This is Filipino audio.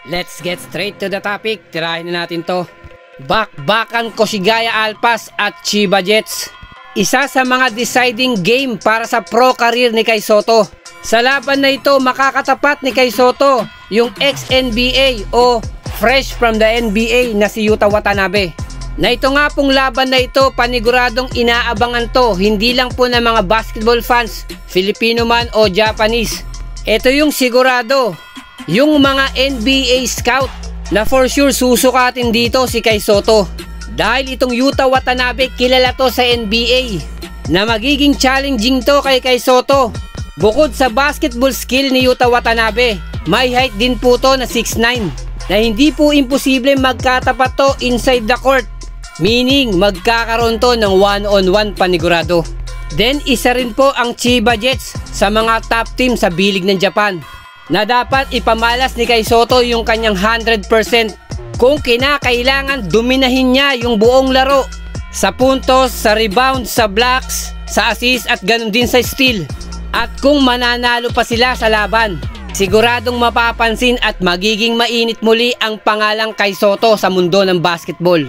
Let's get straight to the topic. Tirahin na natin to. Bakbakan Koshigaya Alpas at Chiba Jets. Isa sa mga deciding game para sa pro career ni Kai Sotto. Sa laban na ito, makakatapat ni Kai Sotto yung ex-NBA o fresh from the NBA na si Yuta Watanabe. Na ito nga pong laban na ito, paniguradong inaabangan to, hindi lang po ng mga basketball fans, Filipino man o Japanese. Ito yung sigurado, yung mga NBA scout na for sure susukatin dito si Kai Sotto. Dahil itong Yuta Watanabe kilala to sa NBA na magiging challenging to kay Kai Sotto. Bukod sa basketball skill ni Yuta Watanabe, may height din po to na 6'9", na hindi po imposible magkatapat to inside the court. Meaning magkakaroon to ng one-on-one panigurado. Then isa rin po ang Chiba Jets sa mga top team sa bilig ng Japan, na dapat ipamalas ni Kai Sotto yung kanyang 100% kung kinakailangan dominahin niya yung buong laro. Sa puntos, sa rebound, sa blocks, sa assist at ganun din sa steal. At kung mananalo pa sila sa laban, siguradong mapapansin at magiging mainit muli ang pangalang Kai Sotto sa mundo ng basketball.